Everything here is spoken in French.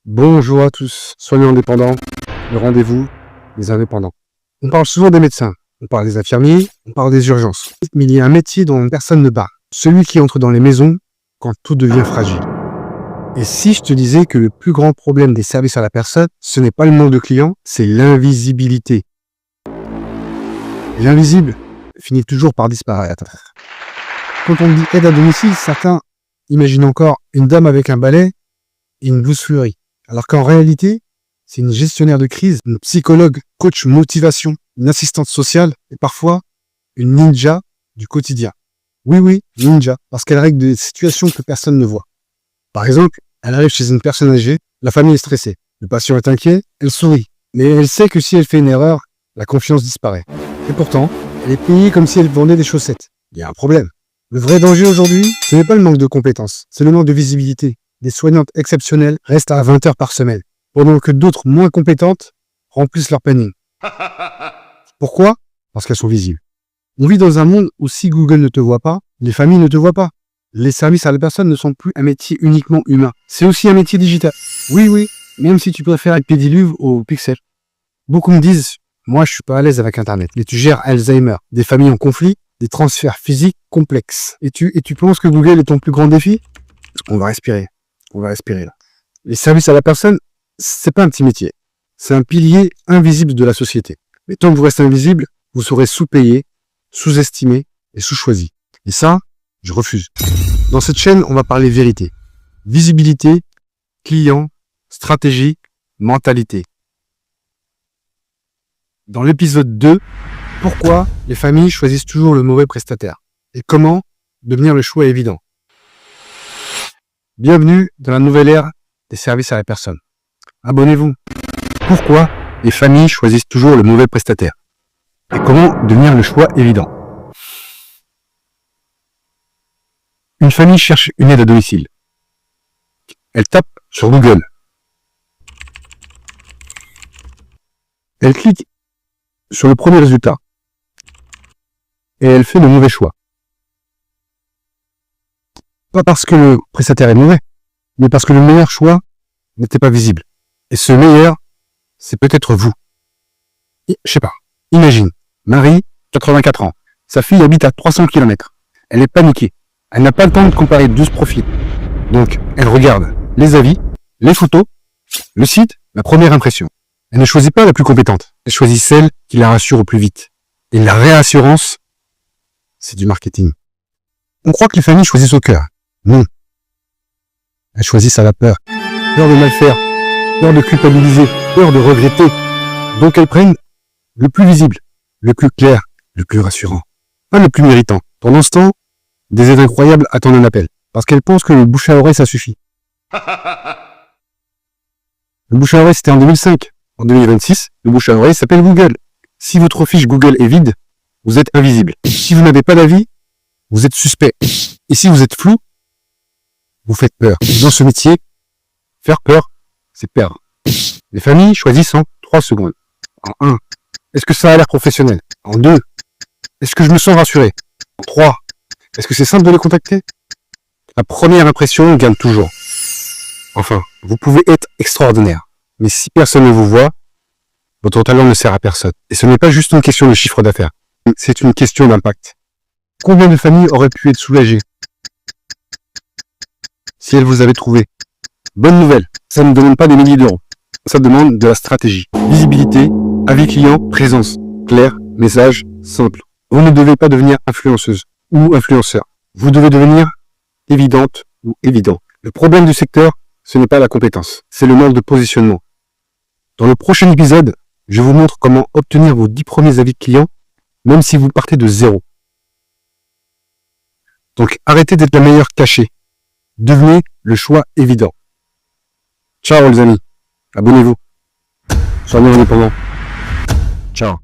Bonjour à tous, soignants indépendants, le rendez-vous des indépendants. On parle souvent des médecins, on parle des infirmiers, on parle des urgences. Mais il y a un métier dont personne ne parle, celui qui entre dans les maisons quand tout devient fragile. Et si je te disais que le plus grand problème des services à la personne, ce n'est pas le manque de clients, c'est l'invisibilité. Et l'invisible finit toujours par disparaître. Quand on dit aide à domicile, certains imaginent encore une dame avec un balai et une blouse fleurie. Alors qu'en réalité, c'est une gestionnaire de crise, une psychologue, coach motivation, une assistante sociale et parfois une ninja du quotidien. Oui, ninja, parce qu'elle règle des situations que personne ne voit. Par exemple, elle arrive chez une personne âgée, la famille est stressée, le patient est inquiet, elle sourit. Mais elle sait que si elle fait une erreur, la confiance disparaît. Et pourtant, elle est payée comme si elle vendait des chaussettes. Il y a un problème. Le vrai danger aujourd'hui, ce n'est pas le manque de compétences, c'est le manque de visibilité. Des soignantes exceptionnelles restent à 20 heures par semaine, pendant que d'autres moins compétentes remplissent leur planning. Pourquoi? Parce qu'elles sont visibles. On vit dans un monde où si Google ne te voit pas, les familles ne te voient pas. Les services à la personne ne sont plus un métier uniquement humain. C'est aussi un métier digital. Oui, même si tu préfères être pédiluve au pixel. Beaucoup me disent, moi je suis pas à l'aise avec Internet. Mais tu gères Alzheimer, des familles en conflit, des transferts physiques complexes. Et tu penses que Google est ton plus grand défi? On va respirer. On va respirer là. Les services à la personne, c'est pas un petit métier. C'est un pilier invisible de la société. Mais tant que vous restez invisible, vous serez sous-payé, sous-estimé et sous-choisi. Et ça, je refuse. Dans cette chaîne, on va parler vérité. Visibilité, client, stratégie, mentalité. Dans l'épisode 2, pourquoi les familles choisissent toujours le mauvais prestataire? Et comment devenir le choix évident? Bienvenue dans la nouvelle ère des services à la personne. Abonnez-vous. Pourquoi les familles choisissent toujours le mauvais prestataire? Et comment devenir le choix évident? Une famille cherche une aide à domicile. Elle tape sur Google. Elle clique sur le premier résultat. Et elle fait le mauvais choix. Pas parce que le prestataire est mauvais, mais parce que le meilleur choix n'était pas visible. Et ce meilleur, c'est peut-être vous. Je sais pas. Imagine, Marie, 84 ans. Sa fille habite à 300 km. Elle est paniquée. Elle n'a pas le temps de comparer 12 profils. Donc, elle regarde les avis, les photos, le site, la première impression. Elle ne choisit pas la plus compétente. Elle choisit celle qui la rassure au plus vite. Et la réassurance, c'est du marketing. On croit que les familles choisissent au cœur. Non. Elles choisissent à la peur. Peur de mal faire, peur de culpabiliser, peur de regretter. Donc elles prennent le plus visible, le plus clair, le plus rassurant. Pas le plus méritant. Pendant ce temps, des aides incroyables attendent un appel. Parce qu'elles pensent que le bouche à oreille, ça suffit. Le bouche à oreille, c'était en 2005. En 2026, le bouche à oreille s'appelle Google. Si votre fiche Google est vide, vous êtes invisible. Si vous n'avez pas d'avis, vous êtes suspect. Et si vous êtes flou, vous faites peur. Dans ce métier, faire peur, c'est perdre. Les familles choisissent en 3 secondes. En 1, est-ce que ça a l'air professionnel? En 2, est-ce que je me sens rassuré? En 3, est-ce que c'est simple de les contacter? La première impression gagne toujours. Enfin, vous pouvez être extraordinaire. Mais si personne ne vous voit, votre talent ne sert à personne. Et ce n'est pas juste une question de chiffre d'affaires. C'est une question d'impact. Combien de familles auraient pu être soulagées si elles vous avaient trouvé? Bonne nouvelle, ça ne demande pas des milliers d'euros. Ça demande de la stratégie. Visibilité, avis client, présence. Clair, message, simple. Vous ne devez pas devenir influenceuse ou influenceur. Vous devez devenir évidente ou évident. Le problème du secteur, ce n'est pas la compétence, c'est le manque de positionnement. Dans le prochain épisode, je vous montre comment obtenir vos 10 premiers avis clients, même si vous partez de zéro. Donc arrêtez d'être la meilleure cachée. Devenez le choix évident. Ciao les amis. Abonnez-vous. Soyez indépendants. Ciao.